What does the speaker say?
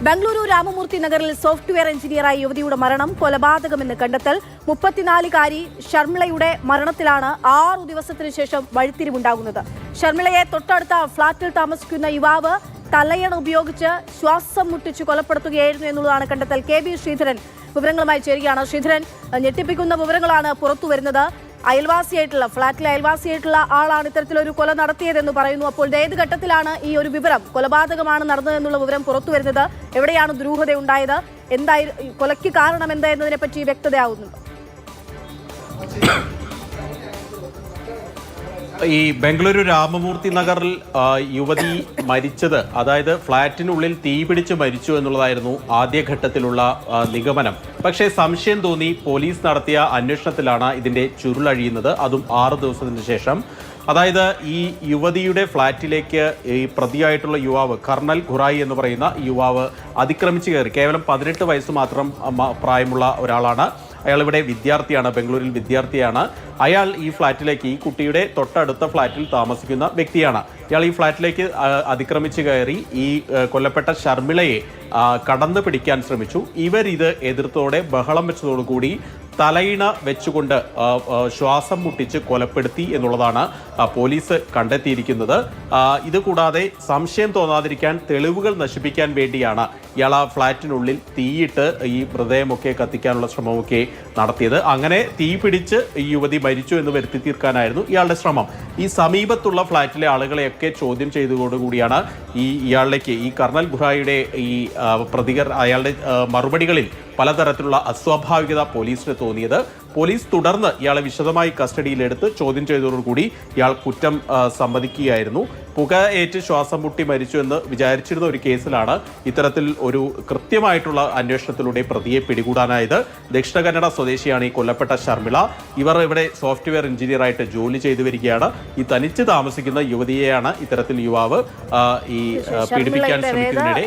ബംഗളൂരു രാമമൂർത്തി നഗറിൽ സോഫ്റ്റ്വെയർ എഞ്ചിനീയറായ യുവതിയുടെ മരണം കൊലപാതകമെന്ന് കണ്ടെത്തൽ. 34-കാരി ഷർമിളയുടെ മരണത്തിലാണ് 6 ദിവസത്തിനു ശേഷം വഴിത്തിരിവുണ്ടാകുന്നത്. ഷർമിളയെ തൊട്ടടുത്ത ഫ്ളാറ്റിൽ താമസിക്കുന്ന യുവാവ് തലയണ ഉപയോഗിച്ച് ശ്വാസം മുട്ടിച്ച് കൊലപ്പെടുത്തുകയായിരുന്നു എന്നുള്ളതാണ് കണ്ടെത്തൽ. KB ശ്രീധരൻ വിവരങ്ങളുമായി ചേരുകയാണ്. ശ്രീധരൻ, ഞെട്ടിപ്പിക്കുന്ന വിവരങ്ങളാണ് പുറത്തുവരുന്നത്. ഫ്ളാറ്റിലെ അയൽവാസിയായിട്ടുള്ള ആളാണ് ഇത്തരത്തിലൊരു കൊല നടത്തിയതെന്ന് പറയുന്നു. അപ്പോൾ ഏത് ഘട്ടത്തിലാണ് ഈ ഒരു വിവരം, കൊലപാതകമാണ് നടന്നതെന്നുള്ള വിവരം പുറത്തു വരുന്നത്? എവിടെയാണ് ദുരൂഹത ഉണ്ടായത്? എന്തായിരുന്നു കൊലയ്ക്ക് കാരണം എന്താ എന്നതിനെ പറ്റി വ്യക്തതയാവുന്നുണ്ടോ? ഈ ബംഗളൂരു രാമമൂർത്തി നഗറിൽ യുവതി മരിച്ചത്, അതായത് ഫ്ളാറ്റിനുള്ളിൽ തീപിടിച്ച് മരിച്ചു എന്നുള്ളതായിരുന്നു ആദ്യഘട്ടത്തിലുള്ള നിഗമനം. പക്ഷേ സംശയം തോന്നി പോലീസ് നടത്തിയ അന്വേഷണത്തിലാണ് ഇതിന്റെ ചുരുളഴിയുന്നത്. അതും 6 ദിവസത്തിന് ശേഷം. അതായത് ഈ യുവതിയുടെ ഫ്ളാറ്റിലേക്ക് ഈ പ്രതിയായിട്ടുള്ള യുവാവ് കർണൽ ഖുറായി എന്ന് പറയുന്ന യുവാവ് അതിക്രമിച്ച് കയറി. കേവലം 18 വയസ്സ് മാത്രം പ്രായമുള്ള ഒരാളാണ്. അയാൾ ഇവിടെ വിദ്യാർത്ഥിയാണ്, ബംഗളൂരിൽ വിദ്യാർത്ഥിയാണ്. അയാൾ ഈ ഫ്ളാറ്റിലേക്ക്, ഈ കുട്ടിയുടെ തൊട്ടടുത്ത ഫ്ളാറ്റിൽ താമസിക്കുന്ന വ്യക്തിയാണ്. ഇയാൾ ഈ ഫ്ളാറ്റിലേക്ക് അതിക്രമിച്ച് കയറി ഈ കൊല്ലപ്പെട്ട ഷർമിളയെ കടന്നു പിടിക്കാൻ ശ്രമിച്ചു. ഇത് എതിർത്തോടെ ബഹളം വെച്ചതോടുകൂടി തലയിണ വെച്ചുകൊണ്ട് ശ്വാസം മുട്ടിച്ച് കൊലപ്പെടുത്തി എന്നുള്ളതാണ് പോലീസ് കണ്ടെത്തിയിരിക്കുന്നത്. ഇതുകൂടാതെ സംശയം തോന്നാതിരിക്കാൻ തെളിവുകൾ നശിപ്പിക്കാൻ വേണ്ടിയാണ് ഇയാൾ ആ ഫ്ളാറ്റിനുള്ളിൽ തീയിട്ട് ഈ മൃതദേഹമൊക്കെ കത്തിക്കാനുള്ള ശ്രമമൊക്കെ നടത്തിയത്. അങ്ങനെ തീ പിടിച്ച് ഈ യുവതി മരിച്ചു എന്ന് വരുത്തി തീർക്കാനായിരുന്നു ഇയാളുടെ ശ്രമം. ഈ സമീപത്തുള്ള ഫ്ളാറ്റിലെ ആളുകളെയൊക്കെ ചോദ്യം ചെയ്തതോടുകൂടിയാണ് ഇയാളിലേക്ക് ഈ കർണൽ ഖുറായിയുടെ ഈ അയാളുടെ മറുപടികളിൽ പലതരത്തിലുള്ള അസ്വാഭാവികത പോലീസിന് തോന്നിയത്. പോലീസ് തുടർന്ന് ഇയാളെ വിശദമായി കസ്റ്റഡിയിലെടുത്ത് ചോദ്യം ചെയ്തതോടുകൂടി ഇയാൾ കുറ്റം സമ്മതിക്കുകയായിരുന്നു. പുക ഏറ്റ് ശ്വാസം മുട്ടി മരിച്ചു എന്ന് വിചാരിച്ചിരുന്ന ഒരു കേസിലാണ് ഇത്തരത്തിൽ ഒരു കൃത്യമായിട്ടുള്ള അന്വേഷണത്തിലൂടെ പ്രതിയെ പിടികൂടാനായത്. ദക്ഷിണ കന്നഡ സ്വദേശിയാണ് ഈ കൊല്ലപ്പെട്ട ഷർമിള. ഇവർ ഇവിടെ സോഫ്റ്റ്വെയർ എഞ്ചിനീയറായിട്ട് ജോലി ചെയ്തു വരികയാണ്. ഈ തനിച്ച് താമസിക്കുന്ന യുവതിയെയാണ് ഇത്തരത്തിൽ യുവാവ് ഈ പീഡിപ്പിക്കാൻ ശ്രമിക്കുന്നതിനിടെ